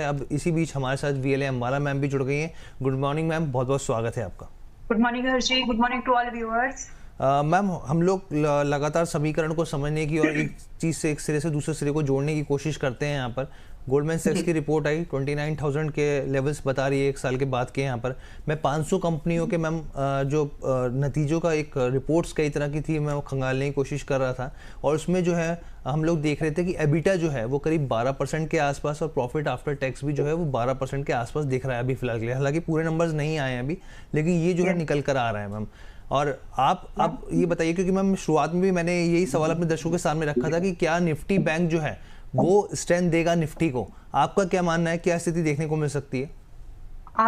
अब इसी बीच हमारे साथ वीएलए अम्बाला मैम भी जुड़ गई हैं। गुड मॉर्निंग मैम, बहुत बहुत स्वागत है आपका। Good morning Harshi, good morning to all viewers. Ma'am, हम लोग लगातार समीकरण को समझने की और एक चीज़ से एक सिरे से दूसरे सिरे को जोड़ने की कोशिश करते हैं। यहाँ पर गोल्डमैन सैक्स की रिपोर्ट आई, 29,000 के लेवल्स बता रही है एक साल के बाद के। यहाँ पर मैं 500 कंपनियों के मैम जो नतीजों का एक रिपोर्ट्स कई तरह की थी, मैं वो खंगालने की कोशिश कर रहा था। और उसमें जो है हम लोग देख रहे थे कि एबिटा जो है वो करीब 12% के आसपास और प्रॉफिट आफ्टर टैक्स भी जो है वो 12% के आसपास दिख रहा है अभी फिलहाल के लिए। हालांकि पूरे नंबर्स नहीं आए हैं अभी, लेकिन ये जो है निकल कर आ रहा है मैम। और आप ये बताइए, क्योंकि मैम शुरुआत में भी मैंने यही सवाल अपने दर्शकों के सामने रखा था कि क्या निफ्टी बैंक जो है वो स्ट्रेंथ देगा निफ्टी को। आपका क्या मानना है, क्या स्थिति देखने को मिल सकती है?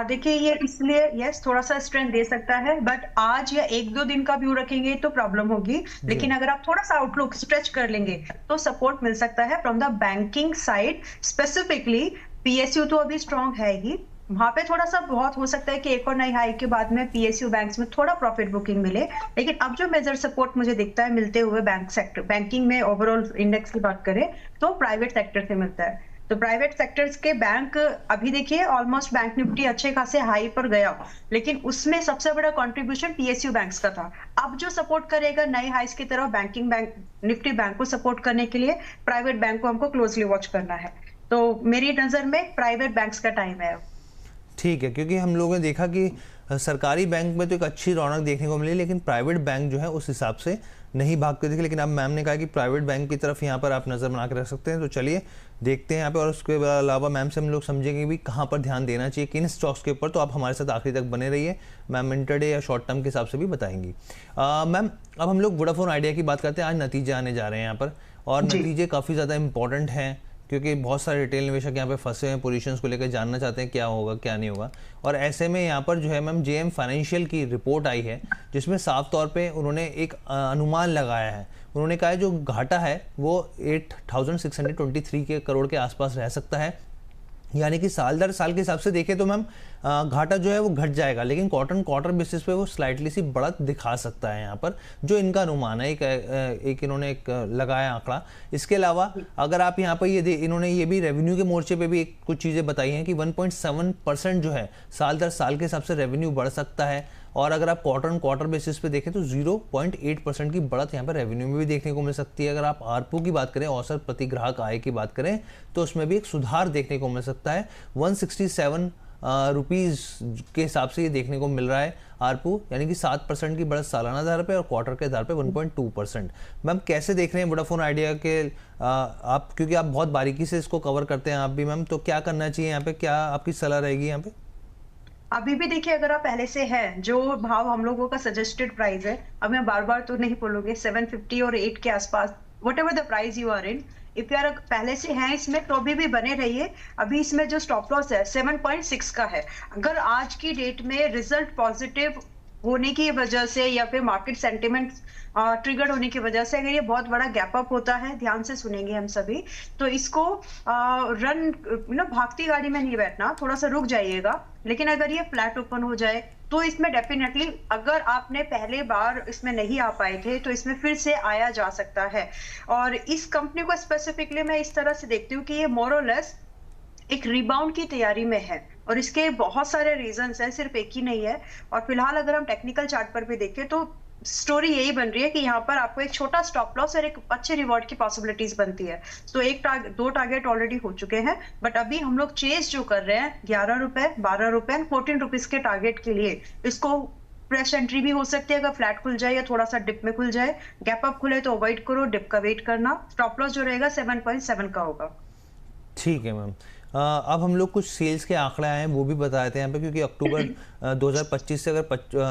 देखिए, ये इसलिए यस थोड़ा सा स्ट्रेंथ दे सकता है, बट आज या एक दो दिन का व्यू रखेंगे तो प्रॉब्लम होगी। लेकिन अगर आप थोड़ा सा आउटलुक स्ट्रेच कर लेंगे तो सपोर्ट मिल सकता है from the banking side. Specifically PSU तो अभी स्ट्रांग है ही, वहां पे थोड़ा सा बहुत हो सकता है कि एक और नई हाई के बाद में पीएसयू बैंक्स में थोड़ा प्रॉफिट बुकिंग मिले। लेकिन अब जो मेजर सपोर्ट मुझे दिखता है मिलते हुए बैंक सेक्टर, बैंकिंग में ओवरऑल इंडेक्स की बात करें तो प्राइवेट सेक्टर से मिलता है। तो प्राइवेट सेक्टर्स के बैंक अभी देखिए ऑलमोस्ट बैंक निफ्टी अच्छे खासे हाई पर गया, लेकिन उसमें सबसे बड़ा कंट्रीब्यूशन पीएसयू बैंक्स का था। अब जो सपोर्ट करेगा नए हाइस की तरफ बैंकिंग बैंक, निफ्टी बैंक को सपोर्ट करने के लिए प्राइवेट बैंक को हमको क्लोजली वॉच करना है। तो मेरी नजर में प्राइवेट बैंक्स का टाइम है। ठीक है, क्योंकि हम लोगों ने देखा कि सरकारी बैंक में तो एक अच्छी रौनक देखने को मिली, लेकिन प्राइवेट बैंक जो है उस हिसाब से नहीं भागते दिखे। लेकिन अब मैम ने कहा कि प्राइवेट बैंक की तरफ यहाँ पर आप नज़र बना के रख सकते हैं। तो चलिए देखते हैं यहाँ पे, और उसके अलावा मैम से हम लोग समझेंगे भी कहाँ पर ध्यान देना चाहिए, किन स्टॉक्स के ऊपर। तो आप हमारे साथ आखिरी तक बने रहिए, मैम इंटरडे या शॉर्ट टर्म के हिसाब से भी बताएंगी। मैम, अब हम लोग वोडाफोन आइडिया की बात करते हैं। आज नतीजे आने जा रहे हैं यहाँ पर, और नतीजे काफ़ी ज़्यादा इंपॉर्टेंट हैं क्योंकि बहुत सारे रिटेल निवेशक यहाँ पे फंसे हैं, पोजीशंस को लेकर जानना चाहते हैं क्या होगा क्या नहीं होगा। और ऐसे में यहाँ पर जो है मैम जेएम फाइनेंशियल की रिपोर्ट आई है, जिसमें साफ तौर पे उन्होंने एक अनुमान लगाया है। उन्होंने कहा है जो घाटा है वो 8,623 के करोड़ के आसपास रह सकता है, यानी कि साल दर साल के हिसाब से देखें तो मैम घाटा जो है वो घट जाएगा, लेकिन क्वार्टर बेसिस पे वो स्लाइटली सी बढ़त दिखा सकता है यहाँ पर, जो इनका अनुमान है। एक इन्होंने एक लगाया आंकड़ा। इसके अलावा अगर आप यहाँ पर इन्होंने ये भी रेवेन्यू के मोर्चे पे भी कुछ चीज़ें बताई हैं कि 1.7% जो है साल दर साल के हिसाब से रेवेन्यू बढ़ सकता है। और अगर आप क्वार्टर बेसिस पे देखें तो 0.8% की बढ़त यहाँ पर रेवेन्यू में भी देखने को मिल सकती है। अगर आप आरपू की बात करें, औसत प्रति ग्राहक आय की बात करें, तो उसमें भी एक सुधार देखने को मिल सकता है। 167 रुपीज़ के हिसाब से ये देखने को मिल रहा है आरपू, यानी कि 7% की बढ़त सालाना आधार पे और क्वार्टर के आधार पे 1.2%। मैम कैसे देख रहे हैं वोडाफोन आइडिया के आप, क्योंकि आप बहुत बारीकी से इसको कवर करते हैं आप भी मैम, तो क्या करना चाहिए यहाँ पे, क्या आपकी सलाह रहेगी यहाँ पे? अभी भी देखिए, अगर आप पहले से हैं, जो भाव हम लोगों का सजेस्टेड प्राइस है, अब मैं बार बार तो नहीं बोलूंगी, 750 और 8 के आसपास, whatever the price you are in, if यार पहले से हैं इसमें तो अभी भी बने रहिए। अभी इसमें जो स्टॉप लॉस है 7.6 का है। अगर आज की डेट में रिजल्ट पॉजिटिव होने की वजह से या फिर मार्केट सेंटिमेंट ट्रिगर्ड होने की वजह से अगर ये बहुत बड़ा गैप अप होता है, ध्यान से सुनेंगे हम सभी, तो इसको भागती गाड़ी में नहीं बैठना, थोड़ा सा रुक जाइएगा। लेकिन अगर ये फ्लैट ओपन हो जाए तो इसमें डेफिनेटली, अगर आपने पहले बार इसमें नहीं आ पाए थे तो इसमें फिर से आया जा सकता है। और इस कंपनी को स्पेसिफिकली मैं इस तरह से देखती हूँ कि ये मोर और लेस एक रिबाउंड की तैयारी में है, और इसके बहुत सारे रीजंस हैं, सिर्फ एक ही नहीं है। और फिलहाल अगर हम टेक्निकल चार्ट पर भी देखें तो स्टोरी यही बन रही है कि यहाँ पर आपको एक छोटा स्टॉप लॉस और एक अच्छे रिवॉर्ड की पॉसिबिलिटीज बनती है। तो दो टारगेट ऑलरेडी हो चुके हैं, बट अभी हम लोग चेज जो कर रहे हैं 11 रुपए, 12 रुपए एंड 14 रुपीज के टारगेट के लिए, इसको फ्रेश एंट्री भी हो सकती है अगर फ्लैट खुल जाए या थोड़ा सा डिप में खुल जाए। गैप अप खुले तो अवॉइड करो, डिप का वेट करना। स्टॉप लॉस जो रहेगा 7.7 का होगा। ठीक है मैम। अब हम लोग कुछ सेल्स के आंकड़े आए हैं वो भी बता देते हैं यहाँ पे, क्योंकि अक्टूबर 2025 से अगर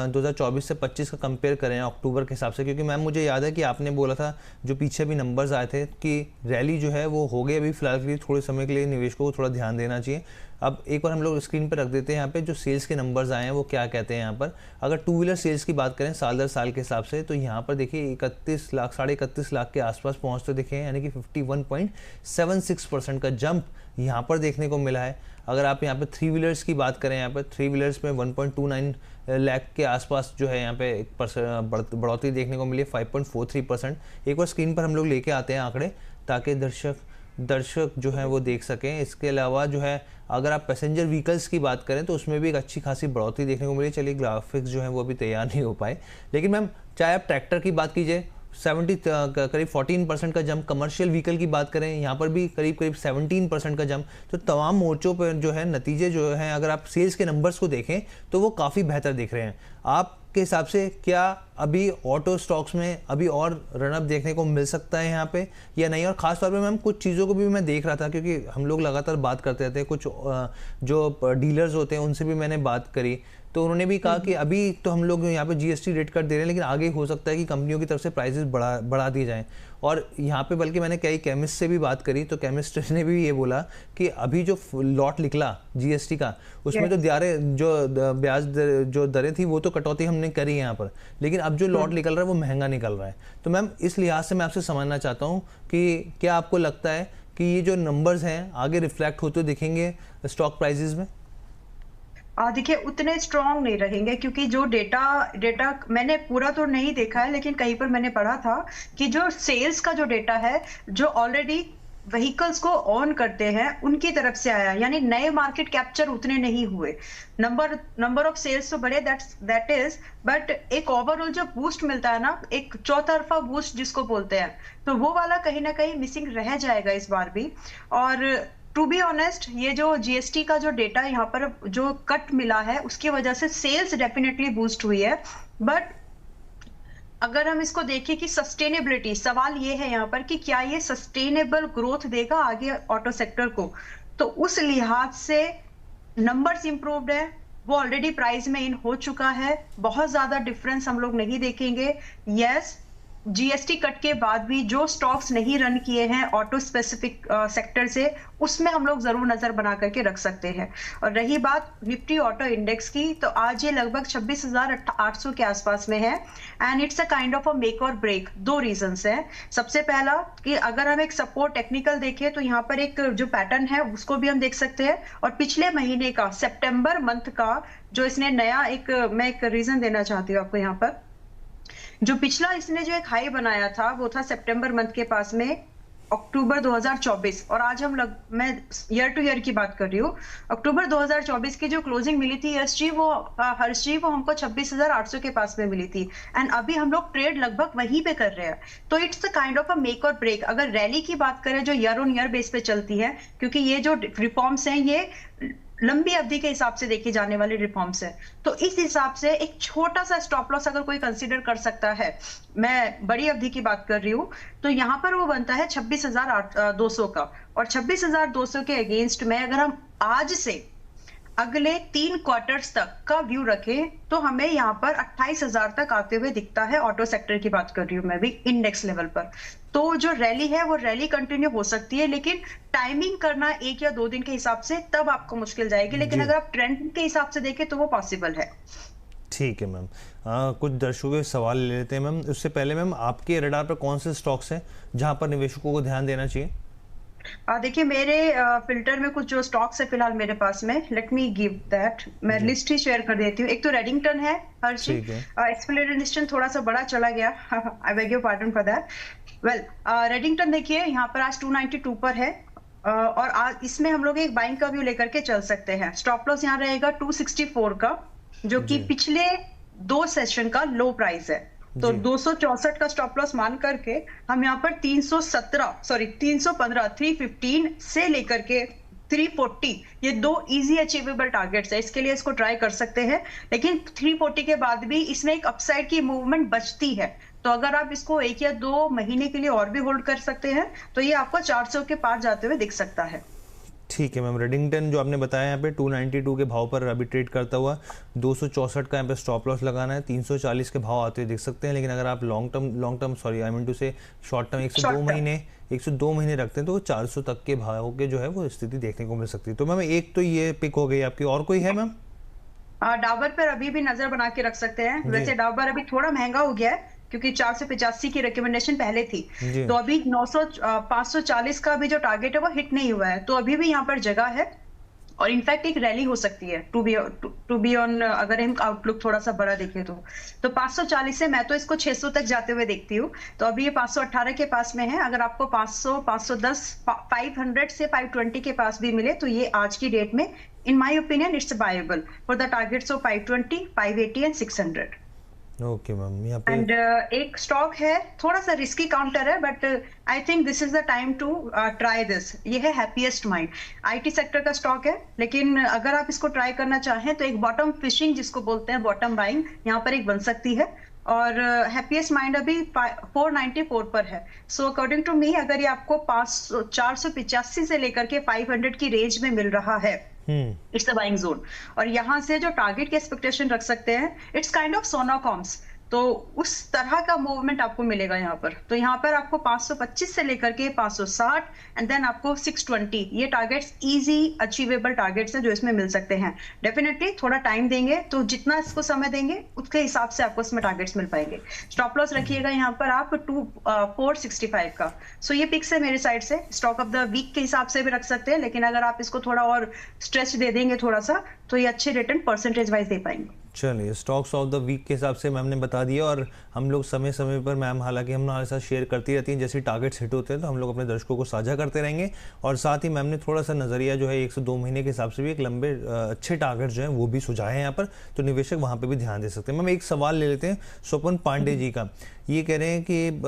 2024 से 25 का कंपेयर करें अक्टूबर के हिसाब से, क्योंकि मैम मुझे याद है कि आपने बोला था जो पीछे भी नंबर्स आए थे कि रैली जो है वो हो गई अभी फिलहाल के लिए, थोड़े समय के लिए निवेशकों को थोड़ा ध्यान देना चाहिए। अब एक बार हम लोग स्क्रीन पर रख देते हैं यहाँ पे जो सेल्स के नंबर्स आए हैं वो क्या कहते हैं यहाँ पर। अगर टू व्हीलर सेल्स की बात करें साल दर साल के हिसाब से, तो यहाँ पर देखिए 31 लाख, 31.5 लाख के आसपास पहुँचते दिखे हैं, यानी कि 51.76% का जंप यहाँ पर देखने को मिला है। अगर आप यहाँ पे थ्री व्हीलर्स की बात करें, यहाँ पर थ्री व्हीलर्स में 1.29 लाख के आसपास जो है यहाँ पे एक बढ़ोतरी देखने को मिली है, 5.43%। एक बार स्क्रीन पर हम लोग लेके आते हैं आंकड़े, ताकि दर्शक दर्शक जो है वो देख सकें। इसके अलावा जो है अगर आप पैसेंजर व्हीकल्स की बात करें तो उसमें भी एक अच्छी खासी बढ़ोतरी देखने को मिली। चलिए ग्राफिक्स जो है वो अभी तैयार नहीं हो पाए, लेकिन मैम चाहे आप ट्रैक्टर की बात कीजिए करीब 14% का जंप, कमर्शियल व्हीकल की बात करें यहाँ पर भी करीब 17% का जंप। तो तमाम मोर्चों पर जो है नतीजे जो हैं, अगर आप सेल्स के नंबर्स को देखें तो वो काफ़ी बेहतर दिख रहे हैं। आपके हिसाब से क्या अभी ऑटो स्टॉक्स में अभी और रनअप देखने को मिल सकता है यहाँ पे या नहीं? और ख़ास तौर पे मैम कुछ चीज़ों को भी मैं देख रहा था, क्योंकि हम लोग लगातार बात करते रहते हैं, कुछ जो डीलर्स होते हैं उनसे भी मैंने बात करी, तो उन्होंने भी कहा कि अभी तो हम लोग यहाँ पे जीएसटी रेट कट दे रहे हैं, लेकिन आगे हो सकता है कि कंपनियों की तरफ से प्राइसेस बढ़ा दिए जाएं। और यहाँ पे बल्कि मैंने कई केमिस्ट से भी बात करी, तो केमिस्ट ने भी ये बोला कि अभी जो लॉट निकला जीएसटी का, उसमें तो ब्याज जो दरें थी वो तो कटौती हमने करी यहाँ पर, लेकिन अब जो लॉट निकल रहा है वो महंगा निकल रहा है। तो मैम इस लिहाज से मैं आपसे समझना चाहता हूँ कि क्या आपको लगता है कि ये जो नंबर्स हैं आगे रिफ्लेक्ट होते दिखेंगे स्टॉक प्राइजेस में? देखिए उतने स्ट्रांग नहीं रहेंगे, क्योंकि जो डेटा मैंने पूरा तो नहीं देखा है, लेकिन कहीं पर मैंने पढ़ा था कि जो सेल्स का जो डेटा है, जो ऑलरेडी व्हीकल्स को ऑन करते हैं उनकी तरफ से आया, यानी नए मार्केट कैप्चर उतने नहीं हुए। नंबर ऑफ सेल्स तो बढ़े, दैट इज, बट एक ओवरऑल जो बूस्ट मिलता है ना, एक चौतरफा बूस्ट जिसको बोलते हैं, तो वो वाला कहीं ना कहीं मिसिंग रह जाएगा इस बार भी। और टू बी ऑनेस्ट, ये जो जीएसटी का जो डेटा यहाँ पर जो कट मिला है उसकी वजह से सेल्स डेफिनेटली बूस्ट हुई है, बट अगर हम इसको देखें कि सस्टेनेबिलिटी, सवाल ये है यहाँ पर कि क्या ये सस्टेनेबल ग्रोथ देगा आगे ऑटो सेक्टर को, तो उस लिहाज से नंबर्स इंप्रूव्ड है, वो ऑलरेडी प्राइस में इन हो चुका है, बहुत ज्यादा डिफरेंस हम लोग नहीं देखेंगे। यस, जीएसटी कट के बाद भी जो स्टॉक्स नहीं रन किए हैं ऑटो स्पेसिफिक सेक्टर से, उसमें हम लोग जरूर नजर बना करके रख सकते हैं। और रही बात निफ्टी ऑटो इंडेक्स की, तो आज ये लगभग 26,800 के आसपास में है, and it's a kind of a make और ब्रेक। दो रीजंस हैं। सबसे पहला कि अगर हम एक सपोर्ट टेक्निकल देखें तो यहाँ पर एक जो पैटर्न है उसको भी हम देख सकते हैं, और पिछले महीने का सितंबर मंथ का जो इसने नया मैं एक रीजन देना चाहती हूँ आपको यहाँ पर। जो पिछला इसने जो एक हाई बनाया था वो था सितंबर मंथ के पास में अक्टूबर 2024, और आज मैं ईयर टू ईयर की बात कर रही हूँ। अक्टूबर 2024 की जो क्लोजिंग मिली थी हर्षजी वो हमको 26,800 के पास में मिली थी, एंड अभी हम लोग ट्रेड लगभग वहीं पे कर रहे हैं। तो it's the kind of a make और ब्रेक। अगर रैली की बात करें जो ईयर ऑन ईयर बेस पे चलती है, क्योंकि ये जो रिफॉर्म्स हैं ये लंबी अवधि के हिसाब से देखी जाने वाली रिफॉर्म्स है, तो इस हिसाब से एक छोटा सा स्टॉप लॉस अगर कोई कंसीडर कर सकता है, मैं बड़ी अवधि की बात कर रही हूँ, तो यहाँ पर वो बनता है 26,200 का। और 26,200 के अगेंस्ट में अगर हम आज से अगले 3 क्वार्टर्स तक का व्यू रखें तो हमें यहाँ पर 28,000 तक आते हुए दिखता है। ऑटो सेक्टर की बात कर रही हूँ मैं भी इंडेक्स लेवल पर। तो जो रैली है वो रैली कंटिन्यू हो सकती है, लेकिन टाइमिंग करना 1 या 2 दिन के हिसाब से तब आपको मुश्किल जाएगी, लेकिन अगर आप ट्रेंड के हिसाब से देखें तो वो पॉसिबल है। ठीक है मैम, कुछ दर्शकों के सवाल ले लेते हैं मैम। उससे पहले मैम आपके रडार पर कौन से स्टॉक्स हैं जहां पर निवेशकों को ध्यान देना चाहिए? देखिए मेरे फिल्टर में कुछ जो स्टॉक्स है फिलहाल मेरे पास में, लेट मी गिव दैट, मैं लिस्ट ही शेयर कर देती हूँ। एक तो रेडिंगटन है हर्षी, एक्सप्लेनेशन थोड़ा सा बड़ा चला गया, I beg your pardon for that. Well, Redington देखिए यहाँ पर आज 292 पर है, और आज इसमेमें हम लोग एक बाइंग का व्यू लेकर के चल सकते हैं। स्टॉप लॉस यहाँ रहेगा 264 का, जो कि पिछले 2 सेशन का लो प्राइस है। तो 264 का स्टॉप लॉस मान करके हम यहाँ पर 315 315 से लेकर के 340, ये 2 इजी अचीवेबल टारगेट्स है, इसके लिए इसको ट्राई कर सकते हैं। लेकिन 340 के बाद भी इसमें एक अपसाइड की मूवमेंट बचती है, तो अगर आप इसको 1 या 2 महीने के लिए और भी होल्ड कर सकते हैं तो ये आपको 400 के पार जाते हुए दिख सकता है। ठीक है मैम, रेडिंगटन जो आपने बताया यहाँ पे 292 के भाव पर अभी ट्रेड करता हुआ, 264 का यहाँ पे स्टॉप लॉस लगाना है, 340 के भाव आते हुए दिख सकते हैं। लेकिन अगर आप long term sorry I mean to say short term 102 महीने रखते हैं तो 400 तक के भाव के जो है वो स्थिति देखने को मिल सकती है। तो मैम एक तो ये पिक हो गई आपकी, और कोई है मैम? डाबर पर अभी भी नजर बना के रख सकते हैं। वैसे डाबर अभी थोड़ा महंगा हो गया है क्योंकि 485 की रिकमेंडेशन पहले थी, तो अभी 540 का भी जो टारगेट है वो हिट नहीं हुआ है, तो अभी भी यहाँ पर जगह है। और इनफैक्ट एक रैली हो सकती है टू बी ऑन, अगर हम आउटलुक थोड़ा सा बड़ा देखें तो 540 से मैं तो इसको 600 तक जाते हुए देखती हूँ। तो अभी ये 518 के पास में है। अगर आपको 500, 510, 500 से 520 के पास भी मिले तो ये आज की डेट में in my opinion it's viable for the targets of 520, 580 and 600। Okay ma'am, यहाँ पे एंड एक स्टॉक है, थोड़ा सा रिस्की काउंटर है, but I think this is the time to try this. ये है हैप्पीएस्ट माइंड, आईटी सेक्टर का स्टॉक है, लेकिन अगर आप इसको ट्राई करना चाहें तो एक बॉटम फिशिंग जिसको बोलते हैं, बॉटम बाइंग, यहाँ पर एक बन सकती है। और हैप्पीएस्ट माइंड अभी 494 पर है। सो अकॉर्डिंग टू मी, अगर ये आपको 485 से लेकर के 500 की रेंज में मिल रहा है, इट्स अ बाइंग जोन। और यहाँ से जो टारगेट की एक्सपेक्टेशन रख सकते हैं, इट्स काइंड ऑफ सोना कॉम्स, तो उस तरह का मूवमेंट आपको मिलेगा यहाँ पर। तो यहाँ पर आपको 525 से लेकर के 560 एंड देन आपको 620, ये टारगेट्स इजी अचीवेबल टारगेट्स हैं जो इसमें मिल सकते हैं। डेफिनेटली थोड़ा टाइम देंगे तो जितना इसको समय देंगे उसके हिसाब से आपको इसमें टारगेट्स मिल पाएंगे। स्टॉप लॉस रखिएगा यहाँ पर आप 465 का। सो ये पिक्स है मेरे साइड से। स्टॉक ऑफ द वीक के हिसाब से भी रख सकते हैं, लेकिन अगर आप इसको थोड़ा और स्ट्रेच दे देंगे थोड़ा सा, तो ये अच्छे रिटर्न परसेंटेज वाइज दे पाएंगे। चलिए, स्टॉक्स ऑफ द वीक के हिसाब से मैम ने बता दिया, और हम लोग समय समय पर मैम हालांकि हम हमारे साथ शेयर करती रहती हैं, जैसे टारगेट्स हिट होते हैं तो हम लोग अपने दर्शकों को साझा करते रहेंगे। और साथ ही मैम ने थोड़ा सा नज़रिया जो है 1 से 2 महीने के हिसाब से भी एक लंबे अच्छे टारगेट्स जो हैं वो भी सुझाए हैं यहाँ पर, तो निवेशक वहाँ पर भी ध्यान दे सकते हैं। मैम एक सवाल ले लेते हैं स्वपन पांडे जी का। ये कह रहे हैं कि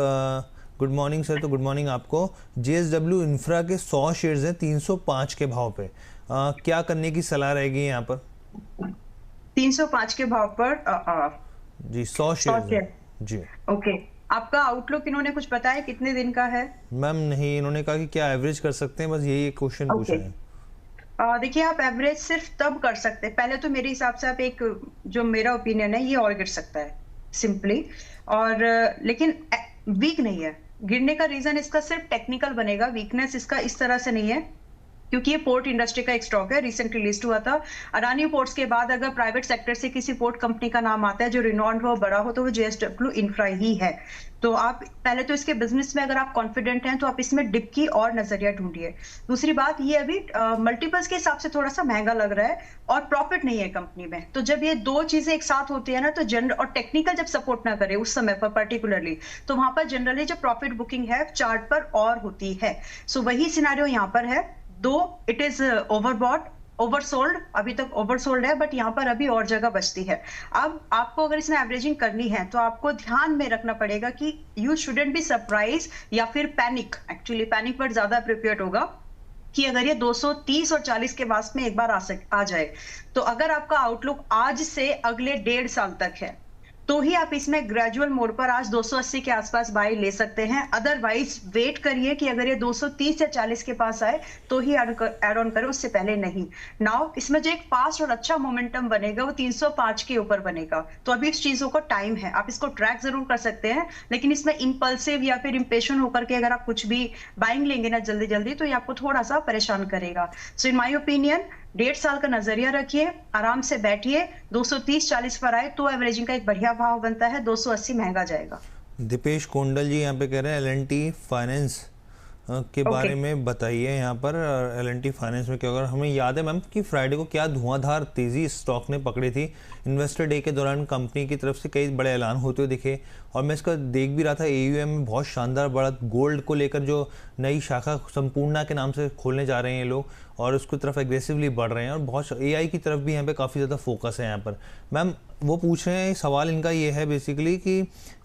गुड मॉर्निंग सर। तो गुड मॉर्निंग आपको। JSW इंफ्रा के 100 शेयर्स हैं 305 के भाव पे, क्या करने की सलाह रहेगी यहाँ पर? 305 के भाव पर जी 100 शेयर जी। ओके, आपका आउटलुक इन्होंने कुछ बताया कितने दिन का है? मैम नहीं, इन्होंने कहा कि क्या एवरेज कर सकते हैं, बस यही क्वेश्चन पूछा है। देखिए, आप एवरेज सिर्फ तब कर सकते हैं, पहले तो मेरे हिसाब से आप एक, जो मेरा ओपिनियन है, ये और गिर सकता है सिंपली, और लेकिन वीक नहीं है। गिरने का रीजन इसका सिर्फ टेक्निकल बनेगा, वीकनेस इसका इस तरह से नहीं है, क्योंकि ये पोर्ट इंडस्ट्री का एक स्टॉक है, रिसेंटली लिस्ट हुआ था। अडानी पोर्ट्स के बाद अगर प्राइवेट सेक्टर से किसी पोर्ट कंपनी का नाम आता है जो रिनॉन्ड हो, बड़ा हो, तो वो JSW इंफ्रा ही है। तो आप पहले तो इसके बिजनेस में अगर आप कॉन्फिडेंट हैं तो आप इसमें डिप की और नजरिया ढूंढिए। दूसरी बात, ये अभी मल्टीपल्स के हिसाब से थोड़ा सा महंगा लग रहा है और प्रॉफिट नहीं है कंपनी में। तो जब ये दो चीजें एक साथ होती है ना, तो जनरल और टेक्निकल जब सपोर्ट ना करे उस समय पर पर्टिकुलरली, तो वहां पर जनरली जो प्रॉफिट बुकिंग है चार्ट पर और होती है। सो वही सिनेरियो यहाँ पर है। दो इट इज ओवरबॉट, ओवरसोल्ड, अभी तक ओवरसोल्ड है, बट यहाँ पर अभी और जगह बचती है। अब आपको अगर इसमें एवरेजिंग करनी है तो आपको ध्यान में रखना पड़ेगा कि यू शुडंट बी सरप्राइज या फिर पैनिक, एक्चुअली पैनिक वर्ड ज्यादा अप्रोप्रिएट होगा, कि अगर ये 230 और 40 के पास में एक बार आ जाए, तो अगर आपका आउटलुक आज से अगले 1.5 साल तक है तो ही आप इसमें ग्रेजुअल मोड पर आज 280 के आसपास बाय ले सकते हैं। अदरवाइज वेट करिए कि अगर ये 230 या 40 के पास आए तो ही ऐड ऑन करें, उससे पहले नहीं। नाउ इसमें जो एक फास्ट और अच्छा मोमेंटम बनेगा वो 305 के ऊपर बनेगा, तो अभी इस चीजों को टाइम है। आप इसको ट्रैक जरूर कर सकते हैं, लेकिन इसमें इंपल्सिव या फिर इंपेशेंट होकर के अगर आप कुछ भी बाइंग लेंगे ना जल्दी जल्दी, तो ये आपको थोड़ा सा परेशान करेगा। सो इन माई ओपिनियन 1.5 साल का नजरिया रखिए, आराम से बैठिए, 230-40 पर आए तो एवरेजिंग का एक बढ़िया भाव बनता है, 280 महंगा जाएगा। दीपेश कोंडल जी यहाँ पे कह रहे हैं L&T फाइनेंस के बारे में बताइए। यहाँ पर L&T फाइनेंस में क्या होगा? हमें याद है मैम कि फ्राइडे को क्या धुआंधार तेजी स्टॉक ने पकड़ी थी। इन्वेस्टर डे के दौरान कंपनी की तरफ से कई बड़े ऐलान होते हुए दिखे, और मैं इसका देख भी रहा था AUM में बहुत शानदार बढ़त। गोल्ड को लेकर जो नई शाखा संपूर्णा के नाम से खोलने जा रहे हैं ये लोग, और उसकी तरफ एग्रेसिवली बढ़ रहे हैं, और बहुत AI की तरफ भी यहाँ पे काफ़ी ज़्यादा फोकस है यहाँ पर। मैम वो पूछ रहे हैं, सवाल इनका ये है बेसिकली कि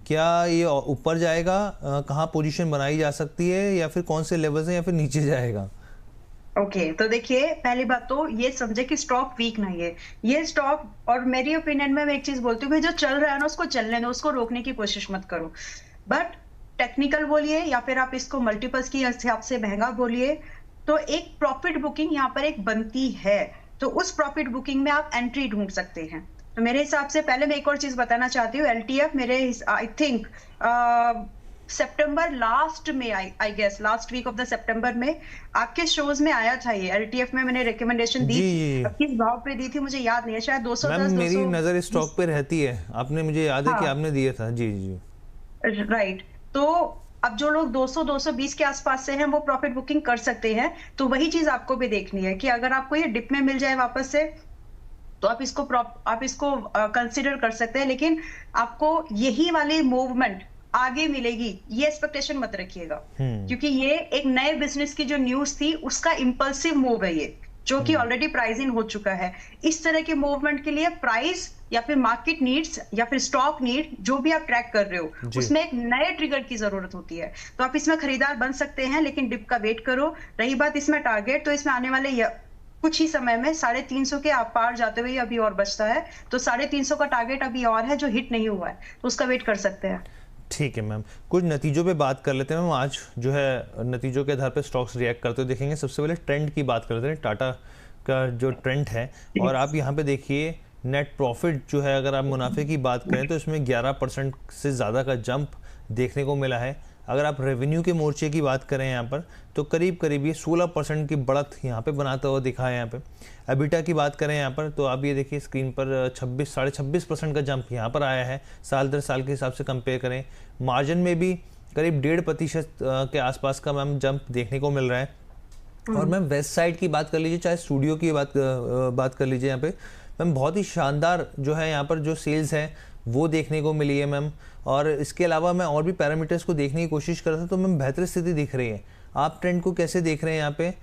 क्या ये ऊपर जाएगा, कहाँ पोजीशन बनाई जा सकती है, या फिर कौन से लेवल से, या फिर नीचे जाएगा? ओके, तो देखिए, पहली बात तो ये समझे कि स्टॉक वीक नहीं है ये स्टॉक। और मेरी ओपिनियन में मैं एक चीज बोलती हूँ कि जो चल रहा है ना उसको चलने दो, उसको रोकने की कोशिश मत करो। बट टेक्निकल बोलिए या फिर आप इसको मल्टीपल्स की हिसाब से महंगा बोलिए, तो एक प्रॉफिट बुकिंग यहाँ पर एक बनती है, तो उस प्रॉफिट बुकिंग में आप एंट्री ढूंढ सकते हैं। तो मेरे हिसाब से पहले मैं एक और चीज बताना चाहती हूँ। LTF मेरे आई थिंक सितंबर लास्ट में, I guess last week of the सितंबर में आपके शोज में आया था ये। LTF में मैंने रिकमेंडेशन दी, किस भाव पे दी थी मुझे याद नहीं है, शायद 210। मेरी नजर स्टॉक पे रहती है, आपने, मुझे याद है कि आपने दिया था। जी जी राइट। तो अब जो लोग 200-220 के आसपास से हैं वो प्रॉफिट बुकिंग कर सकते हैं। तो वही चीज आपको भी देखनी है कि अगर आपको ये डिप में मिल जाए वापस से, तो आप इसको कंसीडर कर सकते हैं, लेकिन आपको यही वाली मूवमेंट आगे मिलेगी ये एक्सपेक्टेशन मत रखिएगा, क्योंकि ये एक नए बिजनेस की जो न्यूज थी उसका इंपल्सिव मूव है ये, जो कि ऑलरेडी प्राइस इन हो चुका है। इस तरह के मूवमेंट के लिए प्राइस या फिर मार्केट नीड्स या फिर स्टॉक नीड जो भी आप ट्रैक कर रहे हो उसमें एक नए ट्रिगर की जरूरत होती है। तो आप इसमें खरीदार बन सकते हैं, लेकिन डिप का वेट करो। रही बात इसमें टारगेट, तो इसमें आने वाले कुछ ही समय में 350 के आप पार जाते हुए अभी और बचता है, तो 350 का टारगेट अभी और है जो हिट नहीं हुआ है, तो उसका वेट कर सकते हैं। ठीक है मैम, कुछ नतीजों पे बात कर लेते हैं मैम। आज जो है नतीजों के आधार पे स्टॉक्स रिएक्ट करते हुए देखेंगे। सबसे पहले ट्रेंड की बात कर लेते हैं, टाटा का जो ट्रेंड है, और आप यहाँ पे देखिए नेट प्रॉफिट जो है, अगर आप मुनाफे की बात करें तो इसमें 11% से ज़्यादा का जंप देखने को मिला है। अगर आप रेवेन्यू के मोर्चे की बात करें यहाँ पर, तो करीब करीब ये 16% की बढ़त यहाँ पे बनाता हुआ दिखा है। यहाँ पे एबिटा की बात करें यहाँ पर, तो आप ये देखिए स्क्रीन पर 26-26.5% का जंप यहाँ पर आया है, साल दर साल के हिसाब से कंपेयर करें। मार्जिन में भी करीब 1.5% के आसपास का मैम जंप देखने को मिल रहा है। और मैम वेस्ट साइड की बात कर लीजिए, चाहे स्टूडियो की बात कर लीजिए, यहाँ पे मैम बहुत ही शानदार जो है यहाँ पर जो सेल्स है वो देखने को मिली है मैम। और इसके अलावा मैं और भी पैरामीटर्स को देखने की कोशिश कर रहा था, तो मैम बेहतर स्थिति दिख रही है। आप ट्रेंड को कैसे देख रहे हैं यहाँ पे?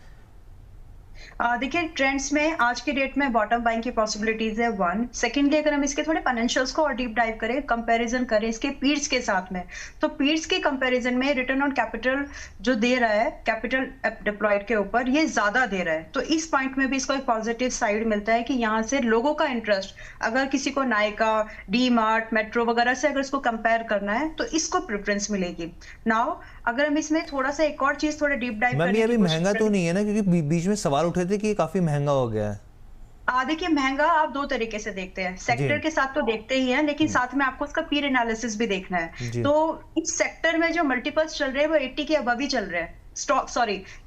देखिए ट्रेंड्स में आज के डेट में बॉटम बाइंग की पॉसिबिलिटीज है 1। सेकेंडली अगर हम इसके थोड़े फाइनेंशियल्स को और डीप डाइव करें, कंपैरिजन करें इसके पीर्स के साथ में, तो पीर्स के कंपैरिजन में रिटर्न ऑन कैपिटल जो दे रहा है कैपिटल डिप्लॉयड के ऊपर, ये ज्यादा दे रहा है। तो इस पॉइंट में भी इसको एक पॉजिटिव साइड मिलता है कि यहाँ से लोगों का इंटरेस्ट, अगर किसी को नायका, डी मार्ट, मेट्रो वगैरह से अगर इसको कंपेयर करना है तो इसको प्रेफरेंस मिलेगी। नाउ अगर हम इसमें थोड़ा सा एक और चीज थोड़ा डीप डाइव मैम, ये अभी महंगा तो नहीं है ना, क्योंकि बीच में सवाल उठे थे कि ये काफी महंगा हो गया है। देखिए महंगा आप दो तरीके से देखते हैं, सेक्टर के साथ तो देखते ही हैं, लेकिन साथ में आपको उसका पीर एनालिसिस भी देखना है। तो इस सेक्टर में जो मल्टीपल्स चल रहे हैं वो 80 के अबव ही चल रहे हैं।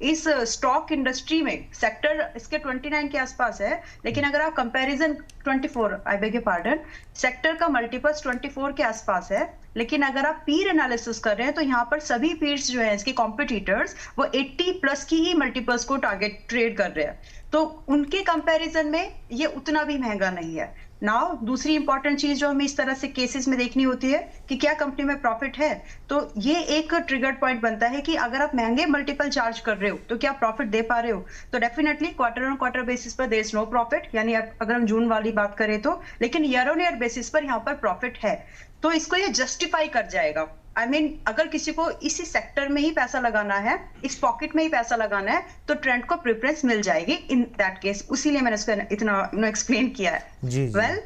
इस स्टॉक इंडस्ट्री में सेक्टर इसके 29 के आसपास है, लेकिन अगर आप comparison 24, I beg your pardon, sector का मल्टीपल्स 24 के आसपास है, लेकिन अगर आप पीर एनालिसिस कर रहे हैं तो यहाँ पर सभी पीर्स जो है इसके कॉम्पिटिटर्स वो 80 प्लस की ही मल्टीपल्स को टारगेट ट्रेड कर रहे हैं। तो उनके कंपैरिजन में ये उतना भी महंगा नहीं है। नाउ दूसरी इंपॉर्टेंट चीज जो हमें इस तरह से केसेस में देखनी होती है कि क्या कंपनी में प्रॉफिट है, तो ये एक ट्रिगर पॉइंट बनता है कि अगर आप महंगे मल्टीपल चार्ज कर रहे हो तो क्या प्रॉफिट दे पा रहे हो। तो definitely quarter on quarter basis पर देयर इज नो प्रॉफिट, यानी अगर हम जून वाली बात करें तो, लेकिन ईयर ऑन ईयर बेसिस पर यहाँ पर प्रॉफिट है, तो इसको ये जस्टिफाई कर जाएगा। I mean, अगर किसी को इसी सेक्टर में ही पैसा लगाना है, इस पॉकेट में ही पैसा लगाना है, तो ट्रेंड को प्रेफरेंस मिल जाएगी इन दैट केस। उसीलिए मैंने इसको इतना एक्सप्लेन किया है। वेल,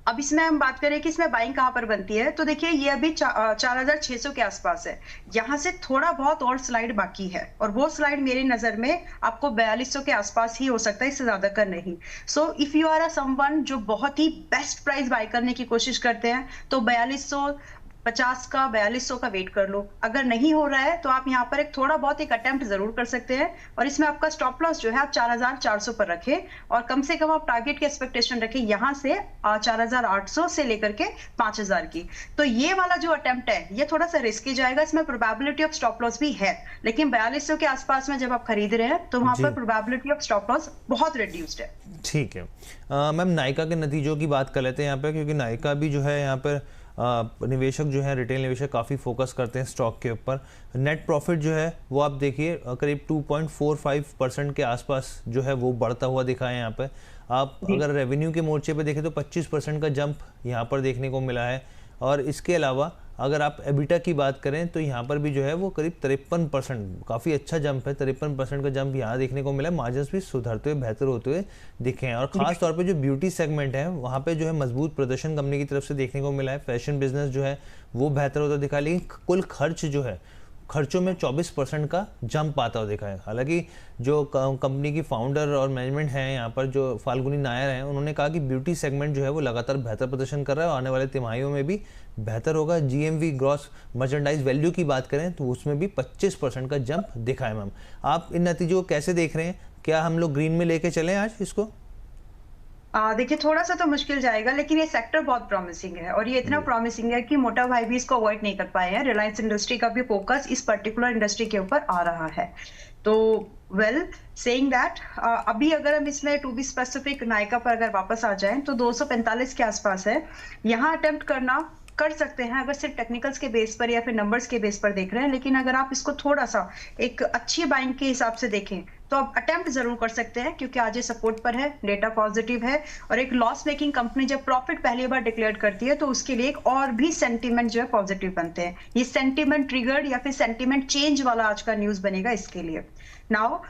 अब इसमें हम बात करें कि इसमें बाइंग कहां पर बनती है, तो देखिए ये अभी 4600 के आसपास है, यहां से थोड़ा बहुत और स्लाइड बाकी है, और वो स्लाइड मेरी नजर में आपको 4200 के आसपास ही हो सकता है, इससे ज्यादा का नहीं। So if you are a someone जो बहुत ही बेस्ट प्राइस बाय करने की कोशिश करते हैं, तो 4250 का 4200 का वेट कर लो। अगर नहीं हो रहा है तो आप यहाँ पर एक थोड़ा बहुत एक अटेम्प्ट जरूर कर सकते हैं, और इसमें आपका स्टॉप लॉस जो है आप 4400 पर रखें, और कम से कम आप टारगेट की एक्सपेक्टेशन रखें यहाँ से 4800 से लेकर के 5000 की। तो ये वाला जो अटेम्प्ट है ये थोड़ा सा रिस्की जाएगा, इसमें प्रोबेबिलिटी ऑफ स्टॉप लॉस भी है, लेकिन 4200 के आसपास में जब आप खरीद रहे हैं तो वहां पर प्रोबेबिलिटी ऑफ स्टॉप लॉस बहुत रिड्यूस्ड है। ठीक है मैम, नायका के नतीजों की बात कर लेते हैं यहाँ पे, क्योंकि नायका भी जो है यहाँ पर निवेशक जो है, रिटेल निवेशक काफ़ी फोकस करते हैं स्टॉक के ऊपर। नेट प्रॉफिट जो है वो आप देखिए करीब 2.45% के आसपास जो है वो बढ़ता हुआ दिखा है यहाँ पे। आप अगर रेवेन्यू के मोर्चे पे देखें तो 25% का जंप यहाँ पर देखने को मिला है, और इसके अलावा अगर आप एबिटा की बात करें तो यहाँ पर भी जो है वो करीब 53%, काफ़ी अच्छा जंप है, 53% का जंप यहाँ देखने को मिला है। मार्जिन्स भी सुधरते हुए, बेहतर होते हुए दिखे हैं, और ख़ास तौर पे जो ब्यूटी सेगमेंट है वहाँ पे जो है मजबूत प्रदर्शन कंपनी की तरफ से देखने को मिला है। फैशन बिजनेस जो है वो बेहतर होता दिखा है, लेकिन कुल खर्च जो है, खर्चों में 24% का जंप आता हुआ देखा है। हालांकि जो कंपनी की फाउंडर और मैनेजमेंट है यहाँ पर, जो फाल्गुनी नायर हैं, उन्होंने कहा कि ब्यूटी सेगमेंट जो है वो लगातार बेहतर प्रदर्शन कर रहा है और आने वाले तिमाहियों में भी बेहतर होगा। जीएमवी, ग्रॉस मर्चेंडाइज वैल्यू की बात करें तो उसमें भी 25% का जंप दिखा है। मैम, आप इन नतीजों को कैसे देख रहे हैं? क्या हम लोग ग्रीन में लेके चलें आज इसको? देखिए थोड़ा सा तो मुश्किल जाएगा, लेकिन ये सेक्टर बहुत प्रॉमिसिंग है, और ये इतना जी। प्रॉमिसिंग है कि मोटा भाई भी इसको अवॉइड नहीं कर पाए हैं। रिलायंस इंडस्ट्री का भी फोकस इस पर्टिकुलर इंडस्ट्री के ऊपर आ रहा है। तो वेल, सेइंग दैट, अभी अगर हम इसमें टू बी स्पेसिफिक नायका पर अगर वापस आ जाएं तो 245 के आसपास है। यहाँ अटेम्प्ट करना कर सकते हैं अगर सिर्फ टेक्निकल्स के बेस पर या फिर नंबर्स के बेस पर देख रहे हैं, लेकिन अगर आप इसको थोड़ा सा एक अच्छी बाइंग के हिसाब से देखें तो आप अटेम्प्ट जरूर कर सकते हैं, क्योंकि आज ये सपोर्ट पर है, डेटा पॉजिटिव है, और एक लॉस मेकिंग कंपनी जब प्रॉफिट पहली बार डिक्लेयर करती है तो उसके लिए एक और भी सेंटीमेंट जो है पॉजिटिव बनते हैं। ये सेंटीमेंट ट्रिगर्ड या फिर सेंटीमेंट चेंज वाला आज का न्यूज बनेगा इसके लिए। नाउ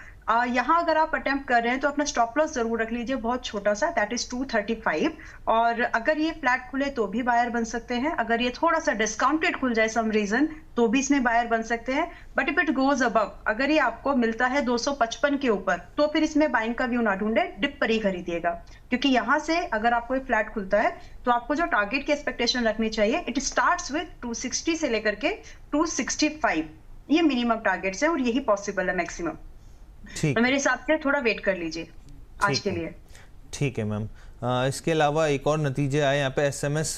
यहाँ अगर आप अटेम्प्ट कर रहे हैं तो अपना स्टॉप लॉस जरूर रख लीजिए, बहुत छोटा सा, दैट इज 235। और अगर ये फ्लैट खुले तो भी बायर बन सकते हैं, अगर ये थोड़ा सा डिस्काउंटेड खुल जाए सम रीजन तो भी इसमें बायर बन सकते हैं। But if it goes above, अगर ये आपको मिलता है 255 के ऊपर, तो फिर इसमें बाइंग का व्यू ना ढूंढे, डिप पर ही खरीदिएगा, क्योंकि यहाँ से अगर आपको एक फ्लैट खुलता है तो आपको जो टारगेट की एक्सपेक्टेशन रखनी चाहिए, इट स्टार्ट्स विद 260 से लेकर के 265, ये मिनिमम टारगेट्स है और यही पॉसिबल है मैक्सिमम। तो ठीक मेरे हिसाब से थोड़ा वेट कर लीजिए आज ठीक के है। लिए। ठीक है मैम। इसके अलावा एक और नतीजे आए यहाँ पे एसएमएस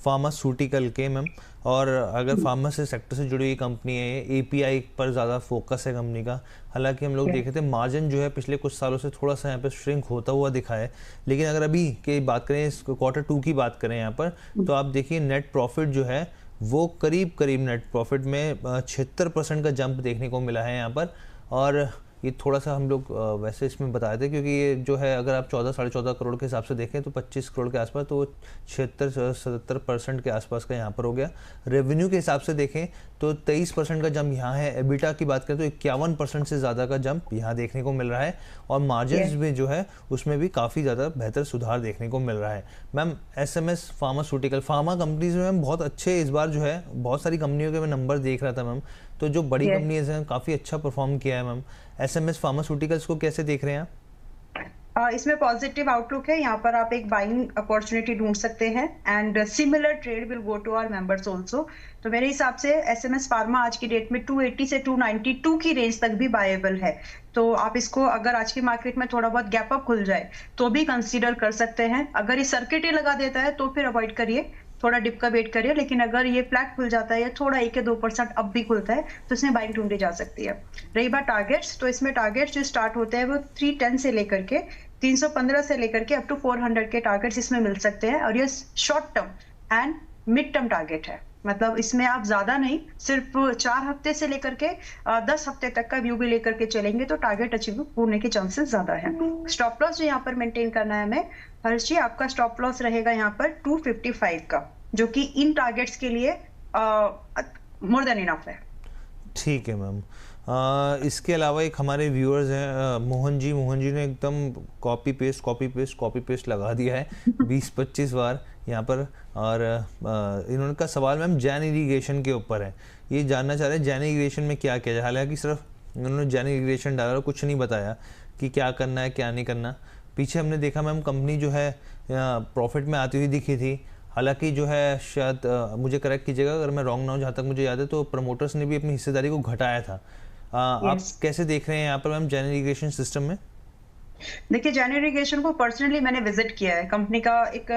फार्मास्यूटिकल के मैम, और अगर फार्मासी सेक्टर से जुड़ी हुई कंपनी है, ये एपीआई पर ज़्यादा फोकस है कंपनी का। हालांकि हम लोग देखे थे मार्जिन जो है पिछले कुछ सालों से थोड़ा सा यहाँ पे श्रिंक होता हुआ दिखा है, लेकिन अगर अभी की बात करें, इस Q2 की बात करें यहाँ पर, तो आप देखिए नेट प्रॉफिट जो है वो करीब करीब नेट प्रॉफिट में 76% का जंप देखने को मिला है यहाँ पर। और ये थोड़ा सा हम लोग वैसे इसमें बताए थे, क्योंकि ये जो है अगर आप 14-14.5 करोड़ के हिसाब से देखें तो 25 करोड़ के आसपास, तो 76-77% के आसपास का यहाँ पर हो गया। रेवेन्यू के हिसाब से देखें तो 23% का जंप यहाँ है। एबिटा की बात करें तो 51% से ज़्यादा का जंप यहाँ देखने को मिल रहा है, और मार्जिन्स में जो है उसमें भी काफ़ी ज़्यादा बेहतर सुधार देखने को मिल रहा है। Ma'am SMS pharmaceutical pharma companies में मैम बहुत अच्छे, इस बार जो है बहुत सारी कंपनियों के मैं नंबर देख रहा था मैम, तो जो बड़ी कंपनीज हैं काफ़ी अच्छा परफॉर्म किया है मैम। एसएमएस फार्मास्यूटिकल्स को कैसे देख रहे हैं आप? इसमें पॉजिटिव आउटलुक है, यहाँ पर आप एक बाइंग अपॉर्चुनिटी ढूंढ सकते हैं, and similar trade will go to our members also. तो मेरे हिसाब से एसएमएस फार्मा आज की डेट में 280 से 292 की रेंज तक भी बायेबल है। तो आप इसको अगर आज की मार्केट में थोड़ा बहुत गैप अप खुल जाए तो भी कंसीडर कर सकते हैं। अगर ये सर्किट ही लगा देता है तो फिर अवॉइड करिए, थोड़ा डिप का वेट करिए, लेकिन अगर ये फ्लैट खुल जाता है या थोड़ा 1 या 2% अब भी खुलता है तो इसमें बाइंग ढूंढी जा सकती है। रही बात टारगेट्स, तो इसमें टारगेट्स जो स्टार्ट होते हैं वो 310 से लेकर के 315 से लेकर के अप टू 400 के टारगेट्स इसमें मिल सकते हैं, और ये short term and mid term target है। मतलब इसमें आप ज्यादा नहीं, सिर्फ 4 हफ्ते से लेकर के 10 हफ्ते तक का व्यू भी लेकर के चलेंगे तो टारगेट अचीव होने के चांसेस ज्यादा है। स्टॉप लॉस जो यहाँ पर मेंटेन करना है हमें, हर्षी, आपका स्टॉप लॉस रहेगा यहाँ पर 255 का, जो कि इन टारगेट्स के लिए मोर देन इनफ है। ठीक है मैम। इसके अलावा एक हमारे व्यूअर्स हैं मोहन जी ने एकदम कॉपी पेस्ट लगा दिया है 20-25 बार यहाँ पर, और इन्होंने का सवाल मैम जैन इरीगेशन के ऊपर है। ये जानना चाह रहे हैं जैन इरीगेशन में क्या किया जाए। हालांकि सिर्फ उन्होंने जैन इरीगेशन डाला और कुछ नहीं बताया कि क्या करना है क्या नहीं करना। पीछे हमने देखा मैम कंपनी जो है प्रॉफिट में आती हुई दिखी थी, हालांकि जो है शायद मुझे करेक्ट कीजिएगा अगर मैं रॉन्ग ना हूँ, जहाँ तक मुझे याद है तो प्रमोटर्स ने भी अपनी हिस्सेदारी को घटाया था। आप कैसे देख रहे हैं यहाँ पर मैम जैन इरीगेशन सिस्टम में? देखिए जैन इरीगेशन को पर्सनली मैंने विजिट किया है, कंपनी का एक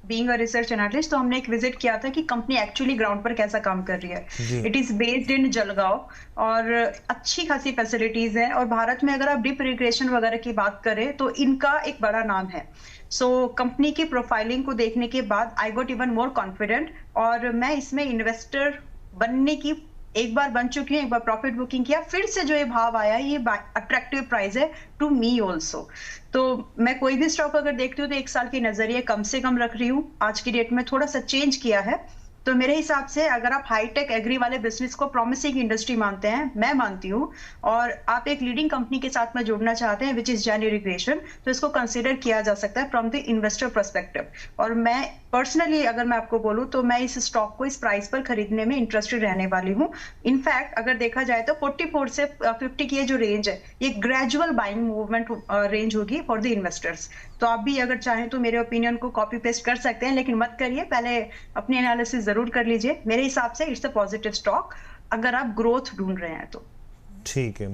बीइंग अ रिसर्च एनालिस्ट, तो हमने एक विजिट किया था कि कंपनी एक्चुअली ग्राउंड पर कैसा काम कर रही है। It is based in Jalgaon और अच्छी खासी फैसिलिटीज है, और भारत में अगर आप डिप इरिगेशन वगैरह की बात करें तो इनका एक बड़ा नाम है। सो कंपनी की प्रोफाइलिंग को देखने के बाद I got even more confident, और मैं इसमें इन्वेस्टर बनने की एक बार बन चुकी हूँ, एक बार प्रॉफिट बुकिंग किया, फिर से जो ये भाव आया, ये अट्रैक्टिव प्राइस है टू मी ऑल्सो। तो मैं कोई भी स्टॉक अगर देखती हूँ तो 1 साल के नजरिए कम से कम रख रही हूँ। आज की डेट में थोड़ा सा चेंज किया है। तो मेरे हिसाब से अगर आप हाईटेक एग्री वाले बिजनेस को प्रॉमिसिंग इंडस्ट्री मानते हैं, मैं मानती हूँ, और आप एक लीडिंग कंपनी के साथ में जुड़ना चाहते हैं विच इज जैन इरिगेशन, तो इसको कंसीडर किया जा सकता है फ्रॉम द इन्वेस्टर पर्सपेक्टिव। और मैं पर्सनली अगर मैं आपको बोलूं तो मैं इस स्टॉक को इस प्राइस पर खरीदने में इंटरेस्टेड रहने वाली हूँ। इनफैक्ट अगर देखा जाए तो 44 से 50 की ये जो रेंज है, ये ग्रेजुअल बाइंग मूवमेंट रेंज होगी फॉर द इन्वेस्टर्स। तो आप भी अगर चाहें तो मेरे ओपिनियन को कॉपी पेस्ट कर सकते हैं, लेकिन मत करिए, पहले अपनी एनालिसिस जरूर कर लीजिए। मेरे हिसाब से इट्स अ पॉजिटिव स्टॉक अगर आप ग्रोथ ढूंढ रहे हैं तो। ठीक है।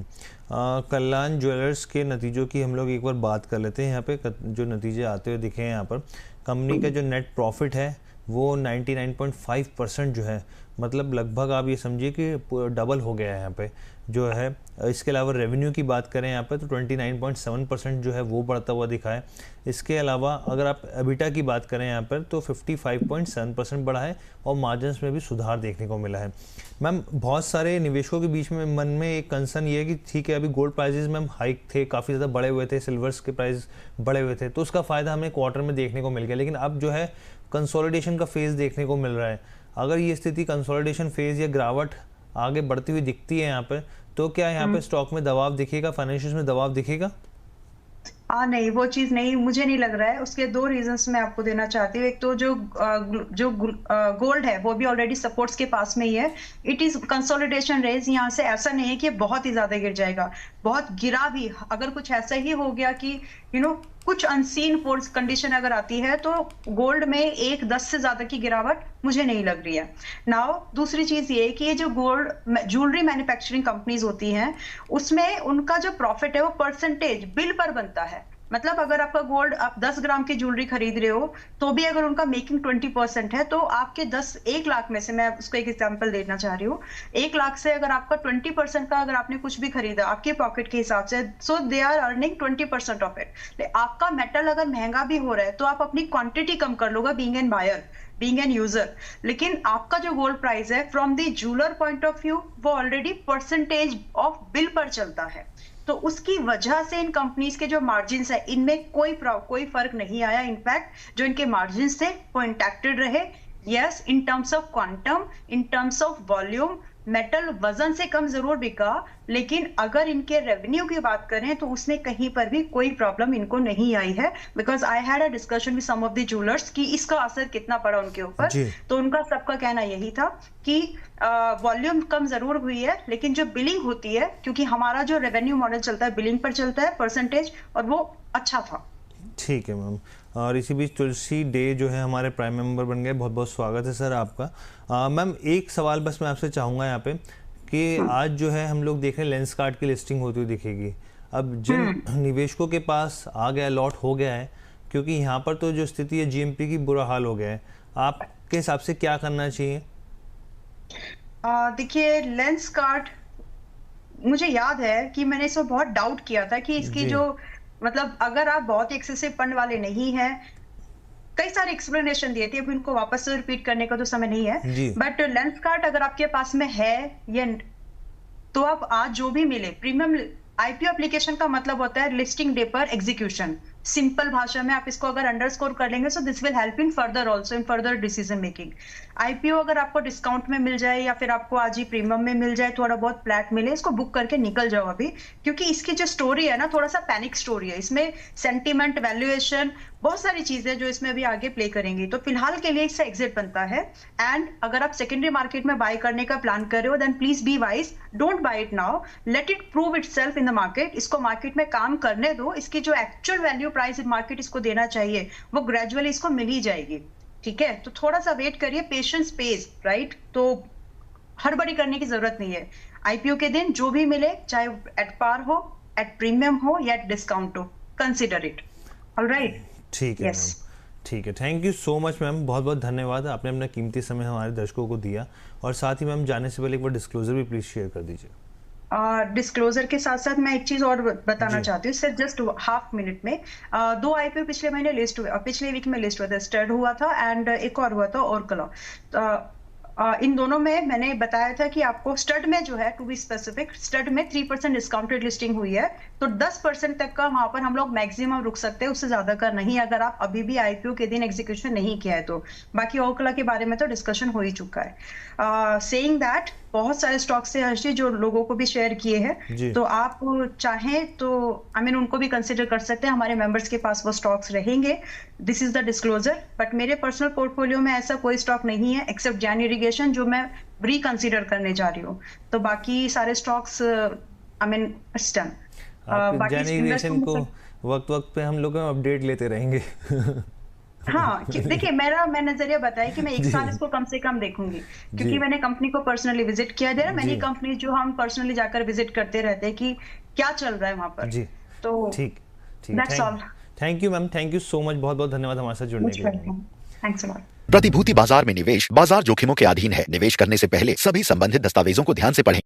कल्याण ज्वेलर्स के नतीजों की हम लोग एक बार बात कर लेते हैं। यहाँ पे जो नतीजे आते हुए दिखे हैं, यहाँ पर कंपनी का जो नेट प्रॉफिट है वो 99.5% जो है, मतलब लगभग आप ये समझिए कि डबल हो गया है यहाँ पे जो है। इसके अलावा रेवेन्यू की बात करें यहाँ पे तो 29.7% जो है वो बढ़ता हुआ दिखा है। इसके अलावा अगर आप एबिटा की बात करें यहाँ पर तो 55.7% बढ़ा है और मार्जिन्स में भी सुधार देखने को मिला है। मैम, बहुत सारे निवेशकों के बीच में मन में एक कंसर्न ये है कि ठीक है, अभी गोल्ड प्राइजेस मैम हाइक थे, काफ़ी ज़्यादा बढ़े हुए थे, सिल्वर्स के प्राइस बढ़े हुए थे, तो उसका फ़ायदा हमें क्वार्टर में देखने को मिल गया, लेकिन अब जो है कंसोलिडेशन का फेज़ देखने को मिल रहा है। अगर ये स्थिति कंसोलिडेशन फेज़ या गिरावट आगे बढ़ती हुई दिखती है यहाँ पे, तो क्या यहाँ पे स्टॉक में दबाव दिखेगा, फाइनेंशियल्स में दबाव दिखेगा? नहीं, वो चीज नहीं, मुझे नहीं लग रहा है। उसके दो रीजंस मैं आपको देना चाहती हूँ। एक तो जो गोल्ड है वो भी ऑलरेडी सपोर्ट्स के पास में ही है। It is consolidation race. यहाँ से ऐसा नहीं है कि बहुत ही ज्यादा गिर जाएगा, बहुत गिरा भी। अगर कुछ ऐसा ही हो गया कि कुछ अनसीन फोर्स कंडीशन अगर आती है तो गोल्ड में 1-10 से ज्यादा की गिरावट मुझे नहीं लग रही है। नाउ दूसरी चीज ये कि ये जो गोल्ड ज्वेलरी मैन्युफैक्चरिंग कंपनीज होती हैं उसमें उनका जो प्रॉफिट है वो परसेंटेज बिल पर बनता है। मतलब अगर आपका गोल्ड, आप 10 ग्राम की ज्वेलरी खरीद रहे हो तो भी अगर उनका मेकिंग 20% है तो आपके 1 लाख में से, मैं उसको एक एग्जांपल देना चाह रही हूँ, 1 लाख से अगर आपका 20% का अगर आपने कुछ भी खरीदा आपके पॉकेट के हिसाब से, so they are earning 20% of it. आपका मेटल अगर महंगा भी हो रहा है तो आप अपनी क्वांटिटी कम कर लोगे, being an buyer, being an user. लेकिन आपका जो गोल्ड प्राइस है from the jeweller point of view वो ऑलरेडी परसेंटेज ऑफ बिल पर चलता है। तो उसकी वजह से इन कंपनीज के जो मार्जिन्स है इनमें कोई फर्क नहीं आया। इनफैक्ट जो इनके मार्जिन्स थे वो इंटैक्टेड रहे। Yes, in terms of quantum, in terms of volume, metal वजन से कम जरूर बिका, लेकिन अगर इनके रेवेन्यू की बात करें तो उसमें कहीं पर भी कोई प्रॉब्लम इनको नहीं आई है। Because I had a discussion with some of the jewellers कि इसका असर कितना पड़ा उनके ऊपर, तो उनका सबका कहना यही था कि वॉल्यूम कम जरूर हुई है लेकिन जो बिलिंग होती है, क्योंकि हमारा जो रेवेन्यू मॉडल चलता है बिलिंग पर चलता है परसेंटेज, और वो अच्छा था। ठीक है मैम। और इसी बीच तुलसी डे जो है हमारे प्राइम मेंबर बन गए, बहुत बहुत स्वागत है सर आपका। मैम, एक सवाल बस मैं आपसे चाहूँगा यहाँ पे कि आज जो है हम लोग देख रहे हैं लेंसकार्ट की लिस्टिंग होती हुई दिखेगी। अब जिन निवेशकों के पास आ गया, लॉट हो गया है, क्योंकि यहाँ पर तो जो स्थिति है जीएमपी की बुरा हाल हो गया है, आपके हिसाब से क्या करना चाहिए? देखिए, लेंसकार्ट, मुझे याद है कि मैंने इसमें बहुत डाउट किया था कि इसकी जो, मतलब अगर आप बहुत ही एक्सेसिव फंड वाले नहीं हैं, कई सारे एक्सप्लेनेशन दिए थे, अब इनको वापस से रिपीट करने का तो समय नहीं है। बट लेंसकार्ट अगर आपके पास में है ये, तो आप आज जो भी मिले प्रीमियम आईपीओ एप्लीकेशन का मतलब होता है लिस्टिंग डे पर एग्जीक्यूशन। सिंपल भाषा में आप इसको अगर अंडरस्कोर कर लेंगे, so this will help in further also in further decision making. IPO अगर आपको डिस्काउंट में मिल जाए या फिर आपको आज ही प्रीमियम में मिल जाए, थोड़ा बहुत फ्लैट मिले, इसको बुक करके निकल जाओ अभी, क्योंकि इसकी जो स्टोरी है ना, थोड़ा सा पैनिक स्टोरी है। इसमें सेंटीमेंट, वैल्यूएशन, बहुत सारी चीजें जो इसमें अभी आगे प्ले करेंगी। तो फिलहाल के लिए इससे एग्जिट बनता है। एंड अगर आप सेकेंडरी मार्केट में बाय करने का प्लान कर रहे हो, then please be wise, don't buy it now, let it prove itself in the market. इसको मार्केट में काम करने दो, इसकी जो एक्चुअल वैल्यू प्राइस मार्केट इसको देना चाहिए वो ग्रेजुअली इसको मिल ही जाएगी। ठीक है, तो थोड़ा सा वेट करिए, पेशेंस पेज, राइट? तो हड़बड़ी करने की जरूरत नहीं है। आईपीओ के दिन जो भी मिले, चाहे एट पार हो, एट प्रीमियम हो या एट डिस्काउंट हो, कंसिडर इट। ऑलराइट, ठीक है मैम, ठीक है। Thank you so much ma'am, बहुत बहुत धन्यवाद, आपने अपना कीमती समय हमारे दर्शकों को दिया। और साथ ही मैम, जाने से पहले एक बार डिस्क्लोजर भी प्लीज शेयर कर दीजिए। डिस्क्लोजर के साथ साथ मैं एक चीज और बताना चाहती हूँ सर, जस्ट हाफ मिनट में। 2 आईपीओ पिछले महीने लिस्ट हुए, पिछले वीक में लिस्ट हुआ था। स्टड हुआ था एंड एक और हुआ था ओरकला। इन दोनों में मैंने बताया था कि आपको स्टड में जो है, टू बी स्पेसिफिक, स्टड में 3% डिस्काउंटेड लिस्टिंग हुई है, तो 10% तक का वहां पर हम लोग मैक्सिमम रुक सकते हैं, उससे ज्यादा का नहीं, अगर आप अभी भी आईपीओ के दिन एग्जीक्यूशन नहीं किया है तो। बाकी ओरकला के बारे में तो डिस्कशन हो ही चुका है। सेइंग दैट, बहुत सारे स्टॉक्स है हर्षी जो लोगों को भी शेयर किए हैं, तो आप चाहें तो उनको भी कंसिडर कर सकते हैं। हमारे मेंबर्स के पास वो स्टॉक्स रहेंगे। This is the disclosure. But मेरे पर्सनल पोर्टफोलियो में ऐसा कोई स्टॉक नहीं है एक्सेप्ट जैन इरिगेशन, जो मैं रिकंसिडर करने जा रही हूँ। तो बाकी सारे स्टॉक्स जैन इरिगेशन को वक्त वक्त पे हम लोग अपडेट लेते रहेंगे। हाँ देखिए, मेरा मैं नजरिया बताया कि मैं एक जी साल इसको कम से कम देखूंगी, जी क्योंकि मैंने कंपनी को पर्सनली विजिट किया। दे रहा जी मैनी कंपनी जो हम पर्सनली जाकर विजिट करते रहते हैं कि क्या चल रहा है वहां पर। जी। तो ठीक ठीक है। That's all. Thank you ma'am, thank you so much, बहुत बहुत धन्यवाद हमारे साथ जुड़ने के लिए। Thanks a lot. प्रतिभूति बाजार में निवेश बाजार जोखिमों के अधीन है। निवेश करने से पहले सभी संबंधित दस्तावेजों को ध्यान से पढ़ें।